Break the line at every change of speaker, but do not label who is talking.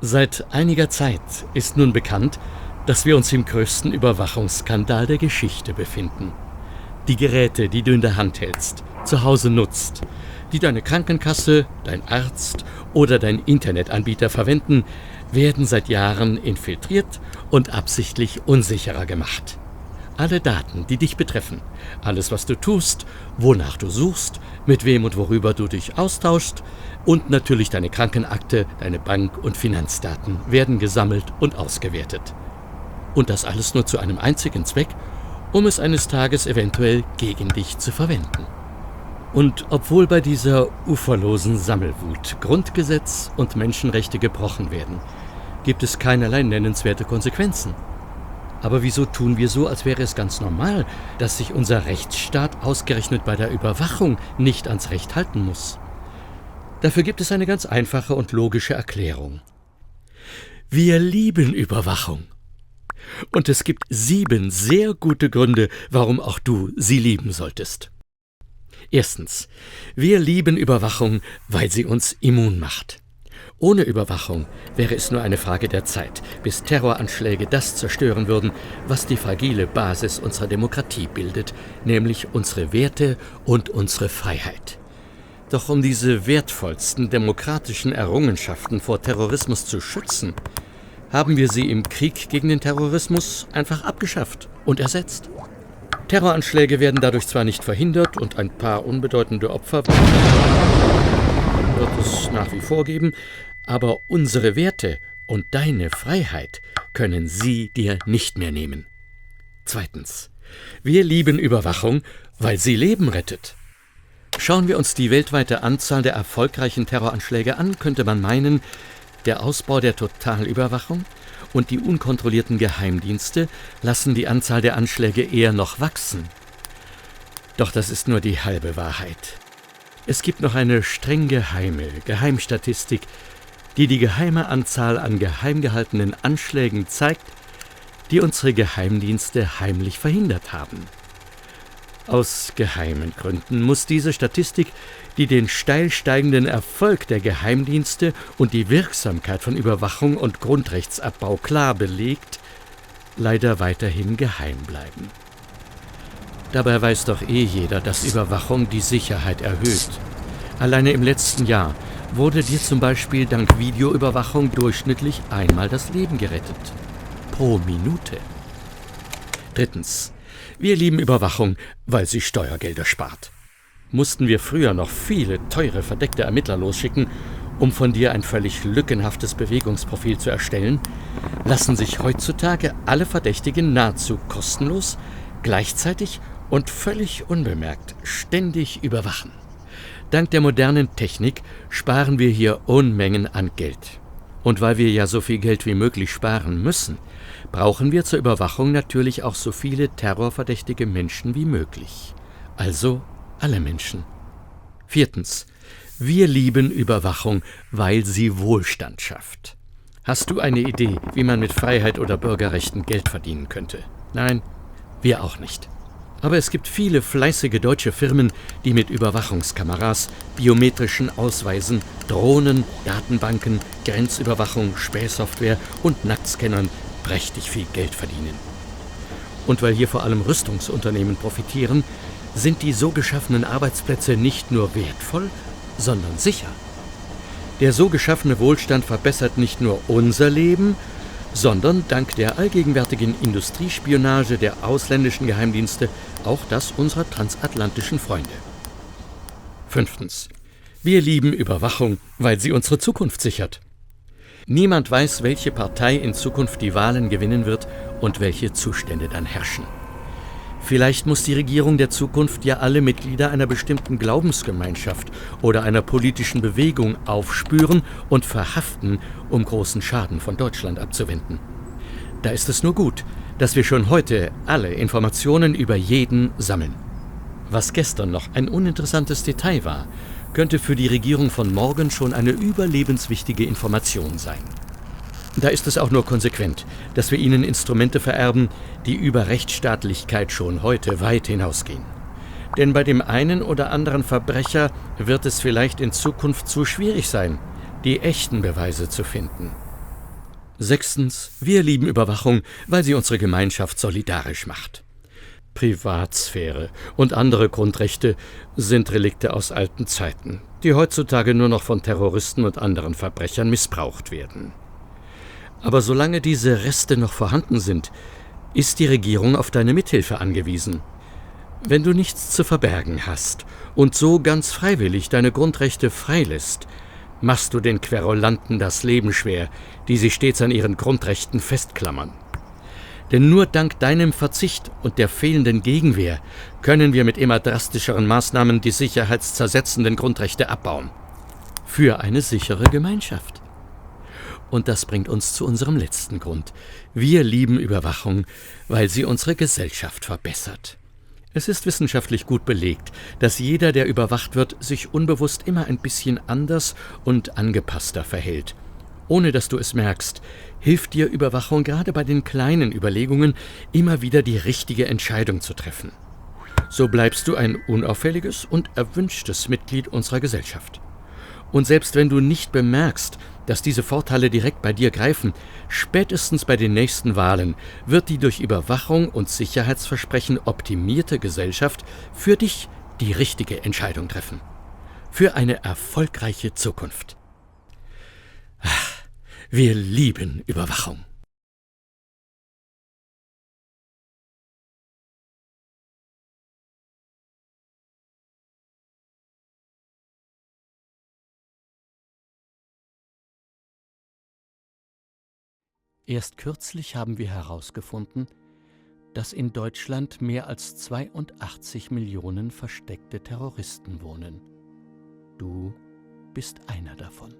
Seit einiger Zeit ist nun bekannt, dass wir uns im größten Überwachungsskandal der Geschichte befinden. Die Geräte, die du in der Hand hältst, zu Hause nutzt, die deine Krankenkasse, dein Arzt oder dein Internetanbieter verwenden, werden seit Jahren infiltriert und absichtlich unsicherer gemacht. Alle Daten, die dich betreffen, alles, was du tust, wonach du suchst, mit wem und worüber du dich austauschst und natürlich deine Krankenakte, deine Bank- und Finanzdaten werden gesammelt und ausgewertet. Und das alles nur zu einem einzigen Zweck, um es eines Tages eventuell gegen dich zu verwenden. Und obwohl bei dieser uferlosen Sammelwut Grundgesetz und Menschenrechte gebrochen werden, gibt es keinerlei nennenswerte Konsequenzen. Aber wieso tun wir so, als wäre es ganz normal, dass sich unser Rechtsstaat ausgerechnet bei der Überwachung nicht ans Recht halten muss? Dafür gibt es eine ganz einfache und logische Erklärung. Wir lieben Überwachung. Und es gibt 7 sehr gute Gründe, warum auch du sie lieben solltest. Erstens, wir lieben Überwachung, weil sie uns immun macht. Ohne Überwachung wäre es nur eine Frage der Zeit, bis Terroranschläge das zerstören würden, was die fragile Basis unserer Demokratie bildet, nämlich unsere Werte und unsere Freiheit. Doch um diese wertvollsten demokratischen Errungenschaften vor Terrorismus zu schützen, haben wir sie im Krieg gegen den Terrorismus einfach abgeschafft und ersetzt. Terroranschläge werden dadurch zwar nicht verhindert und ein paar unbedeutende Opfer wird es nach wie vor geben, aber unsere Werte und deine Freiheit können sie dir nicht mehr nehmen. Zweitens, wir lieben Überwachung, weil sie Leben rettet. Schauen wir uns die weltweite Anzahl der erfolgreichen Terroranschläge an, könnte man meinen, der Ausbau der Totalüberwachung und die unkontrollierten Geheimdienste lassen die Anzahl der Anschläge eher noch wachsen. Doch das ist nur die halbe Wahrheit. Es gibt noch eine streng geheime Geheimstatistik, die die geheime Anzahl an geheim gehaltenen Anschlägen zeigt, die unsere Geheimdienste heimlich verhindert haben. Aus geheimen Gründen muss diese Statistik, die den steil steigenden Erfolg der Geheimdienste und die Wirksamkeit von Überwachung und Grundrechtsabbau klar belegt, leider weiterhin geheim bleiben. Dabei weiß doch jeder, dass Überwachung die Sicherheit erhöht. Alleine im letzten Jahr wurde dir zum Beispiel dank Videoüberwachung durchschnittlich einmal das Leben gerettet. Pro Minute. Drittens. Wir lieben Überwachung, weil sie Steuergelder spart. Mussten wir früher noch viele teure verdeckte Ermittler losschicken, um von dir ein völlig lückenhaftes Bewegungsprofil zu erstellen, lassen sich heutzutage alle Verdächtigen nahezu kostenlos, gleichzeitig und völlig unbemerkt ständig überwachen. Dank der modernen Technik sparen wir hier Unmengen an Geld. Und weil wir ja so viel Geld wie möglich sparen müssen, brauchen wir zur Überwachung natürlich auch so viele terrorverdächtige Menschen wie möglich. Also alle Menschen. Viertens. Wir lieben Überwachung, weil sie Wohlstand schafft. Hast du eine Idee, wie man mit Freiheit oder Bürgerrechten Geld verdienen könnte? Nein, wir auch nicht. Aber es gibt viele fleißige deutsche Firmen, die mit Überwachungskameras, biometrischen Ausweisen, Drohnen, Datenbanken, Grenzüberwachung, Spähsoftware und Nacktscannern prächtig viel Geld verdienen. Und weil hier vor allem Rüstungsunternehmen profitieren, sind die so geschaffenen Arbeitsplätze nicht nur wertvoll, sondern sicher. Der so geschaffene Wohlstand verbessert nicht nur unser Leben, sondern dank der allgegenwärtigen Industriespionage der ausländischen Geheimdienste auch das unserer transatlantischen Freunde. Fünftens. Wir lieben Überwachung, weil sie unsere Zukunft sichert. Niemand weiß, welche Partei in Zukunft die Wahlen gewinnen wird und welche Zustände dann herrschen. Vielleicht muss die Regierung der Zukunft ja alle Mitglieder einer bestimmten Glaubensgemeinschaft oder einer politischen Bewegung aufspüren und verhaften, um großen Schaden von Deutschland abzuwenden. Da ist es nur gut, dass wir schon heute alle Informationen über jeden sammeln. Was gestern noch ein uninteressantes Detail war, könnte für die Regierung von morgen schon eine überlebenswichtige Information sein. Da ist es auch nur konsequent, dass wir ihnen Instrumente vererben, die über Rechtsstaatlichkeit schon heute weit hinausgehen. Denn bei dem einen oder anderen Verbrecher wird es vielleicht in Zukunft zu schwierig sein, die echten Beweise zu finden. Sechstens, wir lieben Überwachung, weil sie unsere Gemeinschaft solidarisch macht. Privatsphäre und andere Grundrechte sind Relikte aus alten Zeiten, die heutzutage nur noch von Terroristen und anderen Verbrechern missbraucht werden. Aber solange diese Reste noch vorhanden sind, ist die Regierung auf deine Mithilfe angewiesen. Wenn du nichts zu verbergen hast und so ganz freiwillig deine Grundrechte freilässt, machst du den Querulanten das Leben schwer, die sich stets an ihren Grundrechten festklammern. Denn nur dank deinem Verzicht und der fehlenden Gegenwehr können wir mit immer drastischeren Maßnahmen die sicherheitszersetzenden Grundrechte abbauen. Für eine sichere Gemeinschaft. Und das bringt uns zu unserem letzten Grund. Wir lieben Überwachung, weil sie unsere Gesellschaft verbessert. Es ist wissenschaftlich gut belegt, dass jeder, der überwacht wird, sich unbewusst immer ein bisschen anders und angepasster verhält. Ohne dass du es merkst, hilft dir Überwachung gerade bei den kleinen Überlegungen, immer wieder die richtige Entscheidung zu treffen. So bleibst du ein unauffälliges und erwünschtes Mitglied unserer Gesellschaft. Und selbst wenn du nicht bemerkst, dass diese Vorteile direkt bei dir greifen, spätestens bei den nächsten Wahlen wird die durch Überwachung und Sicherheitsversprechen optimierte Gesellschaft für dich die richtige Entscheidung treffen. Für eine erfolgreiche Zukunft. Wir lieben Überwachung. Erst kürzlich haben wir herausgefunden, dass in Deutschland mehr als 82 Millionen versteckte Terroristen wohnen. Du bist einer davon.